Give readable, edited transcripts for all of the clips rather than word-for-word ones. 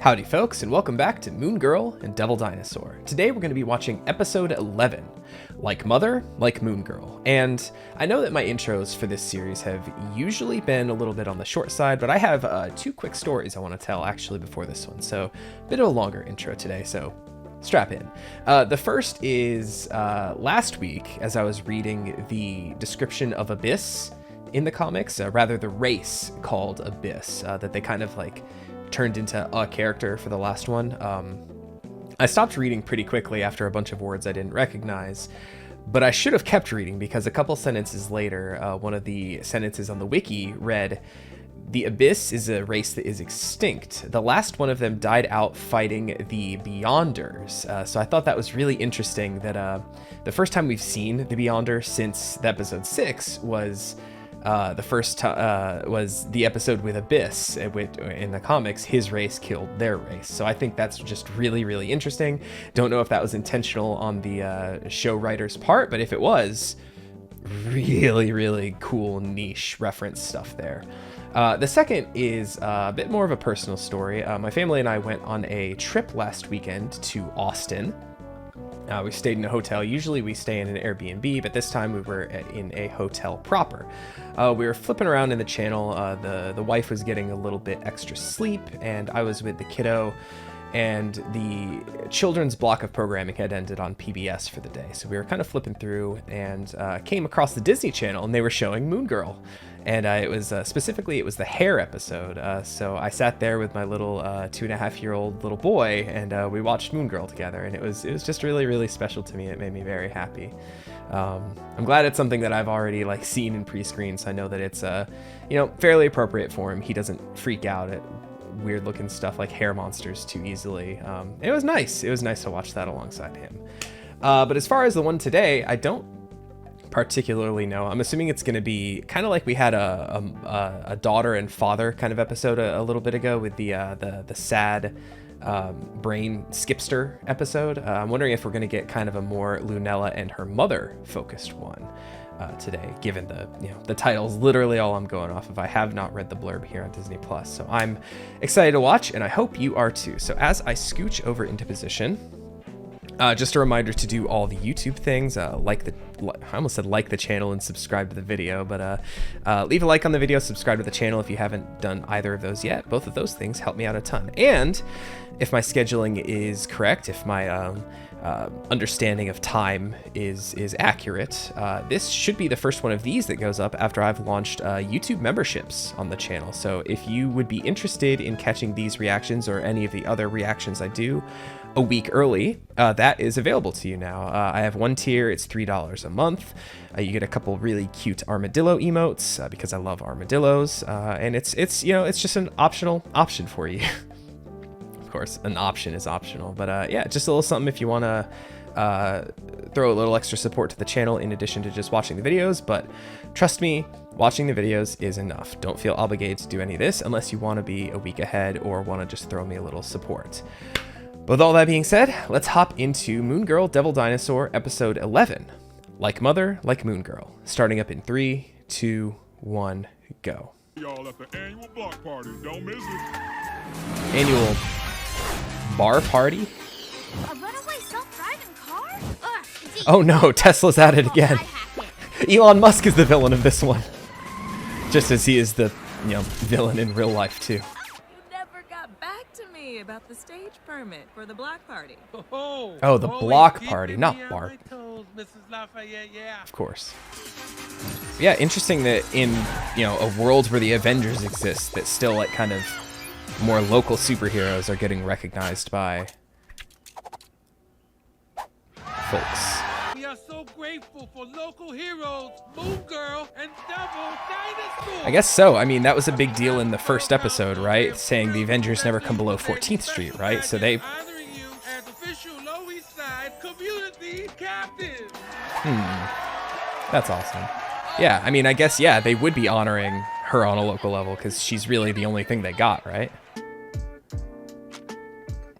Howdy folks, and welcome back to Moon Girl and Devil Dinosaur. Today we're going to be watching episode 11, Like Mother, Like Moon Girl. And I know that my intros for this series have usually been a little bit on the short side, but I have two quick stories I want to tell actually before this one, so a bit of a longer intro today, so strap in. The first is last week, as I was reading the description of Abyss in the comics, rather the race called Abyss, that they kind of like turned into a character for the last one. I stopped reading pretty quickly after a bunch of words I didn't recognize, but I should have kept reading because a couple sentences later, one of the sentences on the wiki read, "The Abyss is a race that is extinct. The last one of them died out fighting the Beyonders." So I thought that was really interesting that the first time we've seen the Beyonder since the episode 6 was was the episode with Abyss, in the comics, his race killed their race. So I think that's just really, really interesting. Don't know if that was intentional on the show writer's part, but if it was, really, really cool niche reference stuff there. The second is a bit more of a personal story. My family and I went on a trip last weekend to Austin. We stayed in a hotel. Usually we stay in an Airbnb, but this time we were in a hotel proper. We were flipping around in the channel. The wife was getting a little bit extra sleep, and I was with the kiddo, and the children's block of programming had ended on PBS for the day. So we were kind of flipping through and came across the Disney Channel, and they were showing Moon Girl. And it was specifically, it was the hair episode. So I sat there with my little 2.5-year-old little boy, and we watched Moon Girl together. And it was just really, really special to me. It made me very happy. I'm glad it's something that I've already like seen in pre-screen, so I know that it's fairly appropriate for him. He doesn't freak out at weird looking stuff like hair monsters too easily. It was nice. It was nice to watch that alongside him. But as far as the one today, I don't particularly know. I'm assuming it's going to be kind of like we had a daughter and father kind of episode a little bit ago with the sad brain skipster episode. I'm wondering if we're going to get kind of a more Lunella and her mother focused one today, given the title's literally all I'm going off of. I have not read the blurb here on Disney Plus, so I'm excited to watch, and I hope you are too. So as I scooch over into position, just a reminder to do all the YouTube things, I almost said like the channel and subscribe to the video, but leave a like on the video, subscribe to the channel if you haven't done either of those yet. Both of those things help me out a ton. And if my scheduling is correct, if my understanding of time is accurate, this should be the first one of these that goes up after I've launched YouTube memberships on the channel. So if you would be interested in catching these reactions or any of the other reactions I do a week early, that is available to you now. I have one tier, it's $3 a month. You get a couple really cute armadillo emotes because I love armadillos, and it's just an optional option for you. Of course, an option is optional, but yeah, just a little something if you want to throw a little extra support to the channel in addition to just watching the videos. But trust me, watching the videos is enough. Don't feel obligated to do any of this unless you want to be a week ahead or want to just throw me a little support. With all that being said, let's hop into Moon Girl, Devil Dinosaur, episode 11, Like Mother, Like Moon Girl, starting up in 3, 2, 1, go. Y'all at the annual block party, don't miss it. Annual bar party? A runaway self-driving car? Ugh, Oh no, Tesla's at it again. Elon Musk is the villain of this one. Just as he is the, villain in real life too. You never got back to me about the stage permit for the block party. Oh, the block party, not bar. Of course. Yeah, interesting that in, a world where the Avengers exist, that still like kind of more local superheroes are getting recognized by folks. We are so grateful for local heroes, Moon Girl and Devil Dinosaur. I guess so. I mean, that was a big deal in the first episode, right? Saying the Avengers never come below 14th Street, right? So they... honoring you as official Lower East Side community captain. That's awesome. Yeah, I mean, I guess, yeah, they would be honoring her on a local level because she's really the only thing they got, right?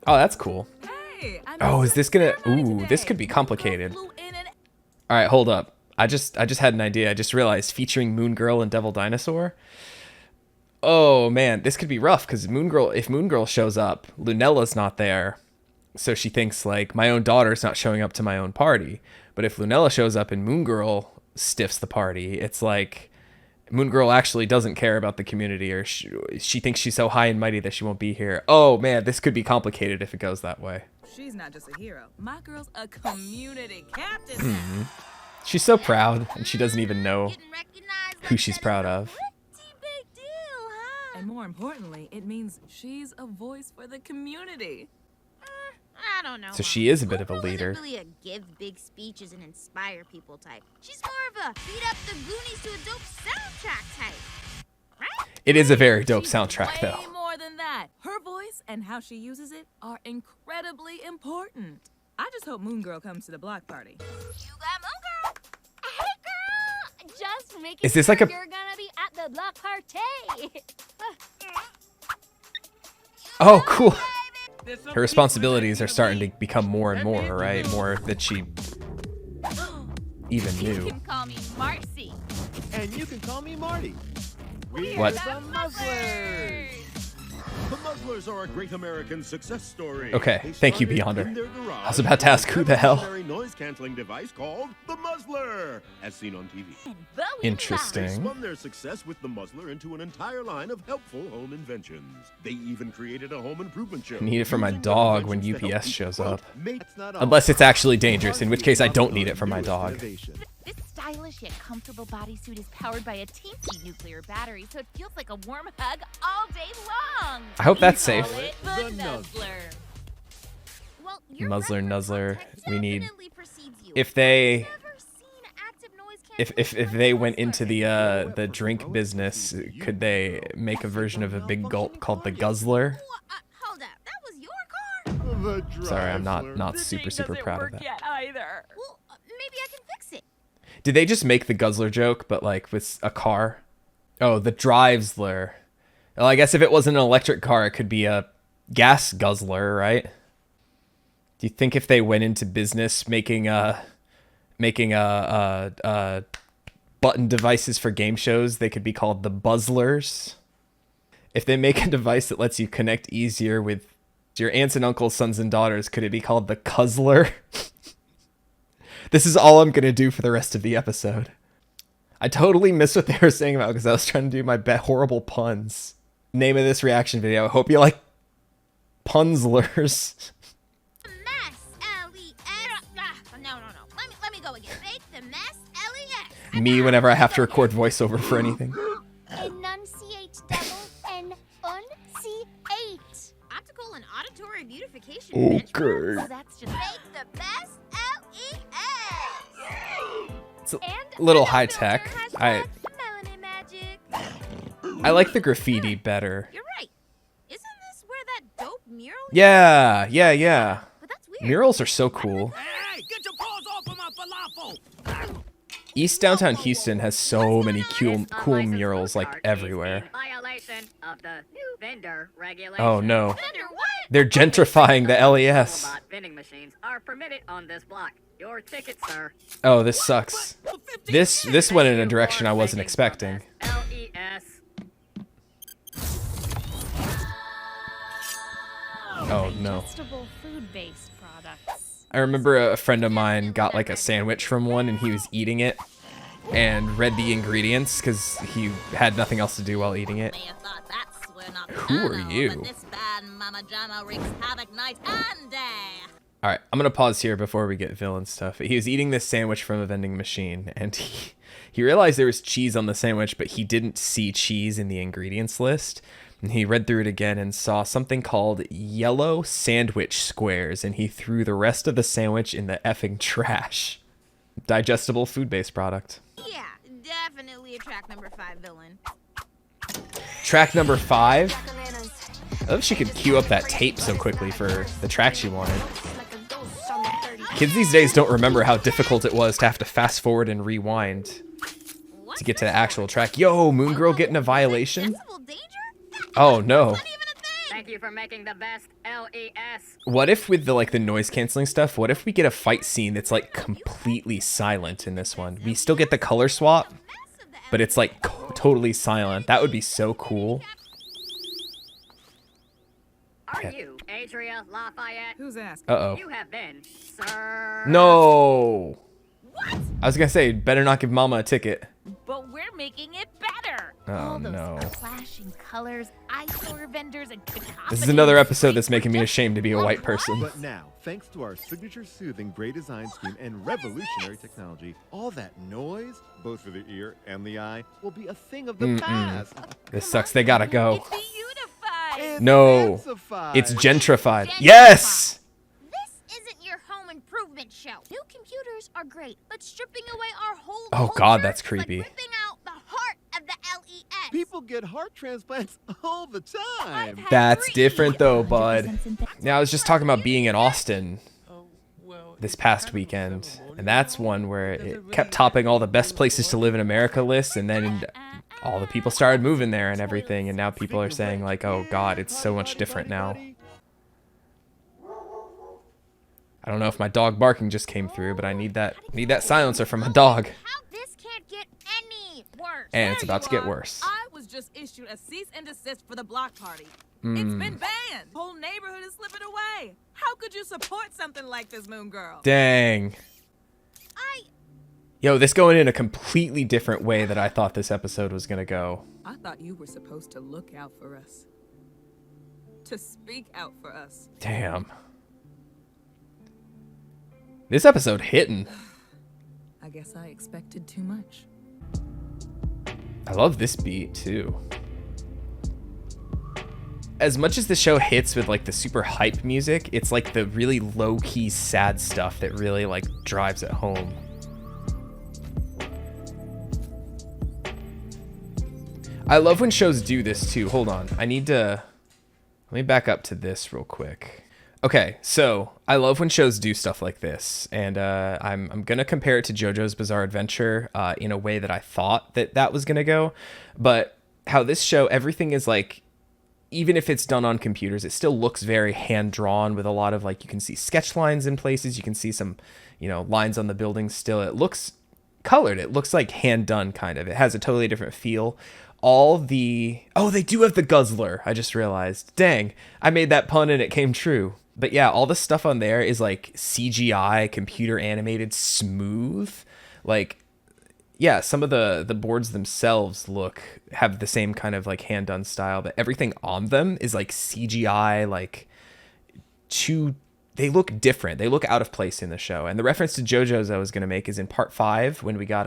Oh, that's cool. Hey, Oh, is this gonna... Ooh, this could be complicated. All right, hold up. I just had an idea. I just realized featuring Moon Girl and Devil Dinosaur. Oh man, this could be rough because if Moon Girl shows up, Lunella's not there. So she thinks like my own daughter's not showing up to my own party. But if Lunella shows up and Moon Girl stiffs the party, it's like Moon Girl actually doesn't care about the community, or she thinks she's so high and mighty that she won't be here. Oh man, this could be complicated if it goes that way. She's not just a hero. My girl's a community captain now. She's so proud, and she doesn't even know Getting recognized who like she's that proud is a of. pretty big deal, huh? And more importantly, it means she's a voice for the community. I don't know. So she is a bit of a Moon Girl isn't leader. really a give big speeches and inspire people type. She's more of a beat up the Goonies to a dope soundtrack type. Right? It is a very dope She's soundtrack, way though. more than that. Her voice and how she uses it are incredibly important. I just hope Moon Girl comes to the block party. You got Moon Girl. Hey, girl. Just making Is this like a- you're gonna be at the block party. Oh, cool. There's some Her responsibilities are starting to become more and more, right? More that she even You knew. can call me Marcy. And you can call me Marty. We're What? the Muzzlers. The Muzzlers are a great American success story. Okay, They thank you, started Beyonder. in their garage I was about to ask who the hell. with a revolutionary noise-canceling device called the Muzzler, as seen on TV. Bowie Interesting. They Dang. spun their success with the Muzzler into an entire line of helpful home inventions. They even created a home improvement show. I need it for my using the dog when inventions to help UPS you, shows quote, up. make- That's not all. Unless it's actually dangerous, in which case I don't need it for my dog. Innovation. This stylish yet comfortable bodysuit is powered by a teensy nuclear battery, so it feels like a warm hug all day long. I hope that's We call safe. it The the Nuzzler. Well, your Muzzler, record Nuzzler, context we need- definitely precedes you. If they Never seen active noise if canceling they from went Muzzler. into the drink business, could they make a version of a big gulp called the Guzzler? Hold up, that was your car? The Sorry, I'm not Drivler. super proud of that. yet either. Well, maybe I can fix it. Did they just make the Guzzler joke, but like with a car? Oh, the Drivesler. Well, I guess if it wasn't an electric car, it could be a gas guzzler, right? Do you think if they went into business making button devices for game shows, they could be called the Buzzlers? If they make a device that lets you connect easier with your aunts and uncles, sons and daughters, could it be called the Cuzzler? This is all I'm going to do for the rest of the episode. I totally missed what they were saying about because I was trying to do my horrible puns. Name of this reaction video. I hope you like punslers. Mess, L-E-S. No. Let me go again. Make the mess, L-E-S. Me whenever I have to record voiceover for anything. Enunciate double N-un-C-8. Optical and auditory beautification. Okay. So that's just Make the best L-E-S. It's a little high tech. I Melanin magic. like the graffiti better. You're right. Isn't this where that dope mural? Yeah. But that's weird. Murals are so cool. Hey, get your paws off of my falafel! East downtown Houston has so many cool murals like everywhere. Violation of the new vendor regulation. Oh no. Under what? They're gentrifying the LES. Robot vending machines are permitted on this block. Your ticket, sir. Oh, this sucks. This went in a direction I wasn't expecting. LES. Oh no. adjustable food-based products. I remember a friend of mine got like a sandwich from one and he was eating it and read the ingredients because he had nothing else to do while eating it. May have thought that's where not Who are Jano, you? But this bad Mama Jama wreaks havoc night and day. All right, I'm going to pause here before we get villain stuff. He was eating this sandwich from a vending machine and he realized there was cheese on the sandwich, but he didn't see cheese in the ingredients list. And he read through it again and saw something called yellow sandwich squares, and he threw the rest of the sandwich in the effing trash. Digestible food-based product. Yeah, definitely a track number 5 villain. Track number 5. I love she could queue up that tape so quickly for the track she wanted. Kids these days don't remember how difficult it was to have to fast forward and rewind to get to the actual track. Yo, Moon Girl getting a violation? Decibel danger? Oh no. Not even a thing. Thank you for making the best LES. What if with the noise canceling stuff, what if we get a fight scene that's like completely silent in this one? We still get the color swap, Mess of the but it's like totally silent. That would be so cool. Are you Adria Lafayette? Who's asking? Uh-oh. You have been, sir. No. What? I was gonna say, better not give Mama a ticket. But we're making it better. Oh, All those no. flashing colors, eyesore vendors, and This is another episode that's making me ashamed to be a white person. But now, thanks to our signature soothing gray design scheme and revolutionary technology, all that noise, both for the ear and the eye, will be a thing of the past. This sucks. They gotta go. It's beautified. It's No. densified. It's gentrified. Yes! This isn't your home improvement show. New computers are great, but stripping away our whole Oh, culture God, that's is creepy. like ripping out the heart of the LES. People get heart transplants all the time. That's different though, bud. Now, I was just talking about being in Austin this past weekend, and that's one where it kept topping all the best places to live in America lists, and then all the people started moving there and everything, and now people are saying like, oh God, it's so much different now. I don't know if my dog barking just came through, but I need that silencer from my dog. How this can't get any worse. And it's There about you to get are. worse. I was just issued a cease and desist for the block party. It's been banned. Whole neighborhood is slipping away. How could you support something like this, Moon Girl? Dang. Yo, this going in a completely different way that I thought this episode was gonna go. I thought you were supposed to look out for us. To speak out for us. Damn. This episode hitting. I guess I expected too much. I love this beat too. As much as the show hits with like the super hype music, it's like the really low-key sad stuff that really like drives it home. I love when shows do this too. Hold on. Let me back up to this real quick. Okay, so I love when shows do stuff like this, and I'm gonna compare it to JoJo's Bizarre Adventure in a way that I thought that was gonna go, but how this show, everything is like, even if it's done on computers, it still looks very hand drawn with a lot of like, you can see sketch lines in places, you can see some, lines on the buildings still. It looks colored. It looks like hand done kind of. It has a totally different feel. Oh, they do have the guzzler. I just realized. Dang, I made that pun and it came true. But yeah, all the stuff on there is like CGI, computer animated, smooth. Like, yeah, some of the boards themselves have the same kind of like hand done style, but everything on them is like CGI, like they look different. They look out of place in the show. And the reference to JoJo's I was going to make is in part 5 when we got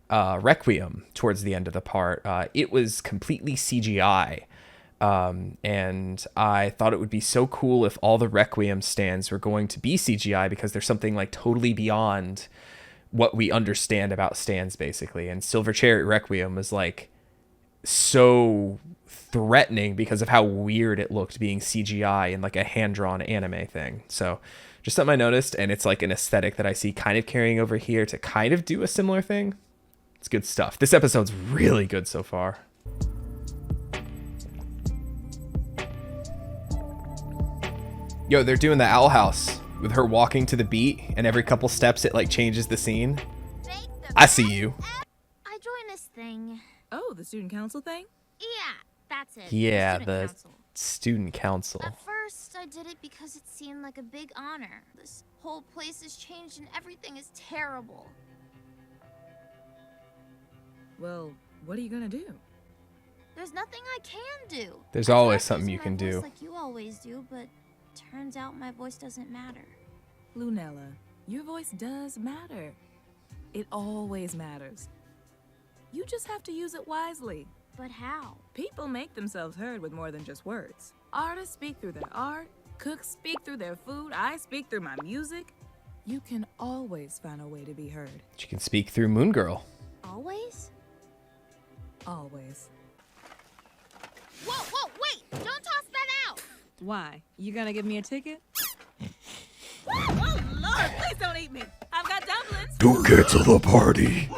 Requiem towards the end of the part. It was completely CGI. And I thought it would be so cool if all the Requiem stands were going to be CGI, because there's something like totally beyond what we understand about stands basically. And Silver Chariot Requiem was like so threatening because of how weird it looked being CGI in like a hand-drawn anime thing. So just something I noticed, and it's like an aesthetic that I see kind of carrying over here to kind of do a similar thing. It's good stuff. This episode's really good so far. Yo, they're doing the Owl House with her walking to the beat, and every couple steps it like changes the scene. I see you. I joined this thing. Oh, the student council thing? Yeah, that's it. Yeah, Student the council. student council. At first, I did it because it seemed like a big honor. This whole place has changed and everything is terrible. Well, what are you gonna do? There's nothing I can do. There's I tried always something using you my can voice do. like you always do, but turns out my voice doesn't matter. Lunella, your voice does matter. It always matters. You just have to use it wisely. But how? People make themselves heard with more than just words. Artists speak through their art, cooks speak through their food, I speak through my music. You can always find a way to be heard. She can speak through Moon Girl. Always? Always. Whoa, wait! Don't toss that out! Why? You gonna give me a ticket? Oh, Lord, please don't eat me. I've got dumplings. Don't cancel the party.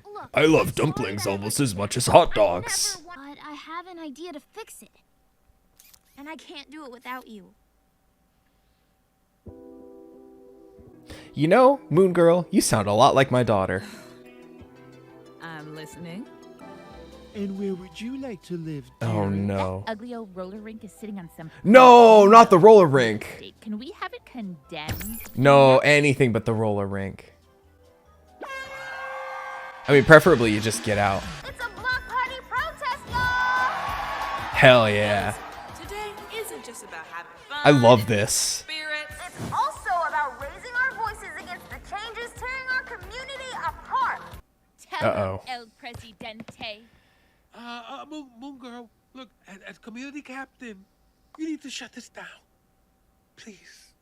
Look, I love sorry dumplings that I almost let as you much as go. hot I dogs. never wa- But I have an idea to fix it. And I can't do it without you. You know, Moon Girl, you sound a lot like my daughter. I'm listening. And where would you like to live? Oh no. Ugly old roller rink is sitting on some. No, not the roller rink. Can we have it condemned? No, anything but the roller rink. I mean, preferably you just get out. It's a block party protest, y'all! Hell yeah. Today isn't just about having fun. I love this. Spirits. It's also about raising our voices against the changes tearing our community apart. Uh-oh. El Presidente. Moon Girl, look, as community captain, you need to shut this down. Please.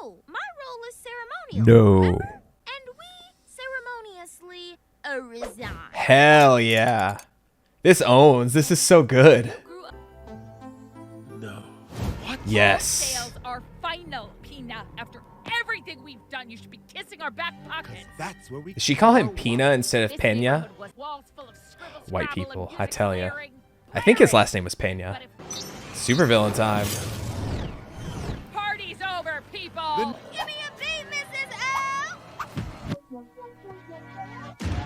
Oh, my role is ceremonial. No. remember? And we ceremoniously resign. Hell yeah. This owns. This is so good. No. What? Yes. Sales are final, Pina. After everything we've done, you should be kissing our back pockets. That's where we. Did she call him Pina instead of This Pena? neighborhood was walls full of scribble, White scrabble, people, and I music tell ya. blaring. I think his last name was Pena. But if Supervillain time. party's over, people. Give me a beat, Mrs. L!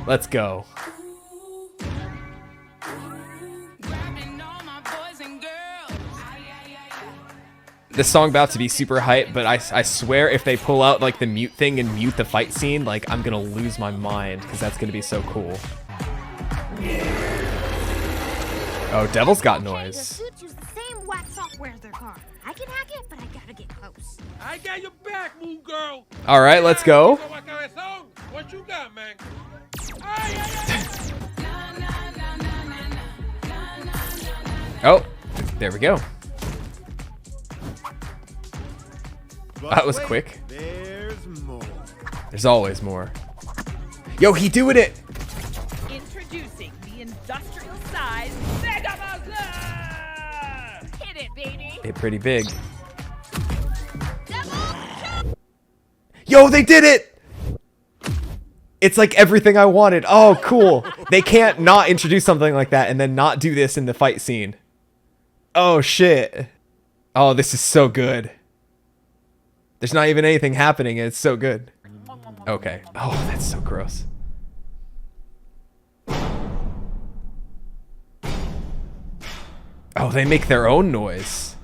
Let's go. This song about to be super hype, but I swear if they pull out like the mute thing and mute the fight scene, like I'm gonna lose my mind because that's gonna be so cool. Oh, Devil's got The noise. suits use the same whack software as their car. I can hack it, but I gotta get close. I got your back, Moon Girl. All right, let's go. What you got, man? Ay, Oh, there we go. But That was wait, quick. There's more. There's always more. Yo, he doing it. Introducing the industrial size Mega Muzzler! Hit it, baby! They're pretty big. Yo, they did it! It's like everything I wanted. Oh, cool. They can't not introduce something like that and then not do this in the fight scene. Oh, shit. Oh, this is so good. There's not even anything happening and it's so good. Okay. Oh, that's so gross. Oh, they make their own noise.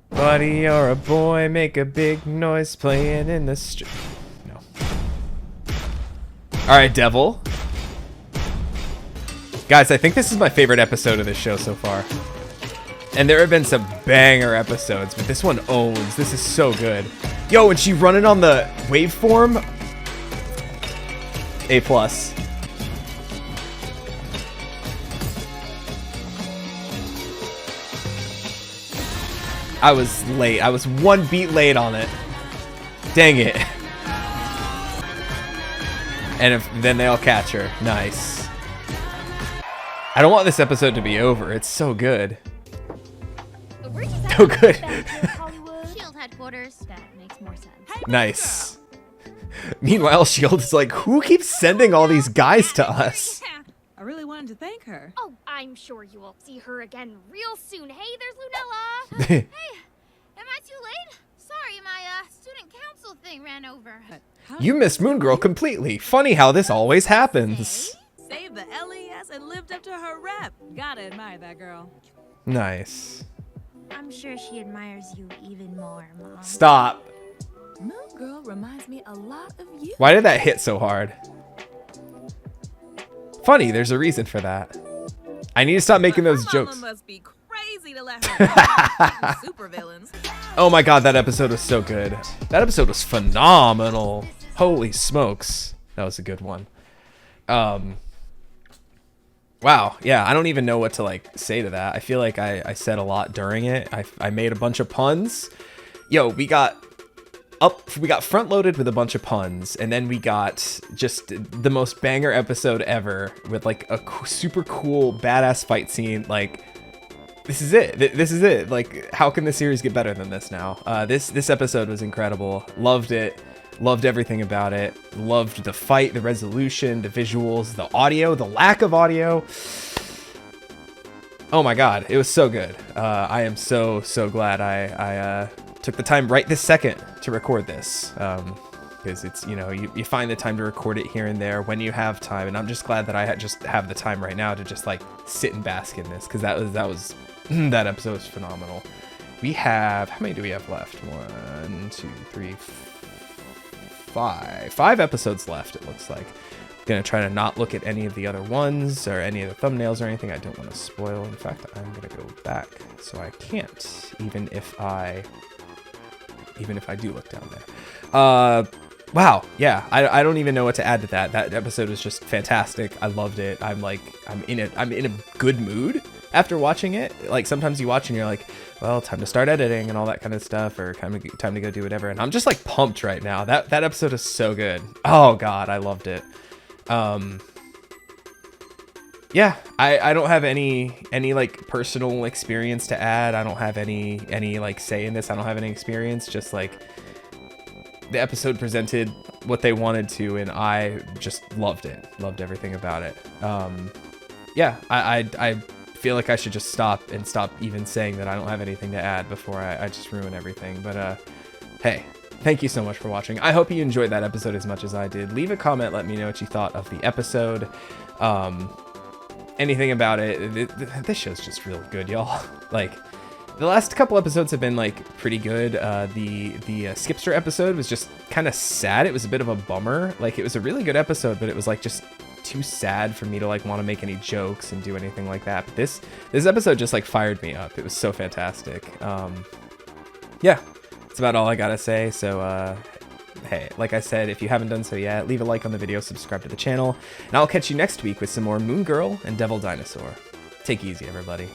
Buddy, you're a boy, make a big noise playing in the street. No. Alright, Devil. Guys, I think this is my favorite episode of this show so far. And there have been some banger episodes, but this one owns. This is so good. Yo, and she running on the waveform. A+. I was late. I was one beat late on it. Dang it. And then they'll catch her. Nice. I don't want this episode to be over. It's so good. We're just So good. Hollywood. Shield headquarters. That makes more sense. Nice. Meanwhile, Shield is like, who keeps sending all these guys to us? I really wanted to thank her. Oh, I'm sure you will see her again real soon. Hey, there's Lunella. Hey, am I too late? Sorry, my student council thing ran over. How You missed Moon Girl completely. Funny how this always happens. saved the LES and lived up to her rep. Gotta admire that girl. Nice. I'm sure she admires you even more, Mom. Stop. Moon Girl reminds me a lot of you. Why did that hit so hard? Funny, there's a reason for that. I need to stop making those Her jokes. Mama must be crazy to let her super villains. Oh my god, that episode was so good. That episode was phenomenal. Holy smokes. That was a good one. Wow, yeah, I don't even know what to like say to that. I feel like I said a lot during it. I made a bunch of puns. Yo, we got front loaded with a bunch of puns, and then we got just the most banger episode ever with like a super cool badass fight scene. Like, this is it. This is it. Like, how can the series get better than this now? This episode was incredible. Loved it. Loved everything about it. Loved the fight, the resolution, the visuals, the audio, the lack of audio. Oh my god, it was so good. I am so glad I took the time right this second to record this. because it's, you know, you find the time to record it here and there when you have time, and I'm just glad that I just have the time right now to just like sit and bask in this, because that was that episode was phenomenal. We have, how many do we have left? 1, 2, 3, 5 episodes left, it looks like. Gonna try to not look at any of the other ones or any of the thumbnails or anything. I don't want to spoil. In fact, I'm gonna go back so I can't, even if I do look down there. Wow, yeah, I don't even know what to add to that. That episode was just fantastic. I loved it. I'm in a good mood after watching it. Like, sometimes you watch and you're like, well, time to start editing and all that kind of stuff, or time to go do whatever. And I'm just like pumped right now. That episode is so good. Oh God, I loved it. Yeah, I don't have any like personal experience to add. I don't have any like say in this. I don't have any experience. Just like, the episode presented what they wanted to, and I just loved it. Loved everything about it. Yeah, I feel like I should just stop even saying that I don't have anything to add before I just ruin everything. But hey, thank you so much for watching. I hope you enjoyed that episode as much as I did. Leave a comment, let me know what you thought of the episode. Anything about it. This show's just really good, y'all. Like, the last couple episodes have been like pretty good. The Skipster episode was just kind of sad. It was a bit of a bummer. Like, it was a really good episode, but it was like just too sad for me to like want to make any jokes and do anything like that. But this episode just like fired me up. It was so fantastic. Yeah, that's about all I gotta say. So hey, like I said, if you haven't done so yet, leave a like on the video, subscribe to the channel, and I'll catch you next week with some more Moon Girl and Devil Dinosaur. Take it easy, everybody.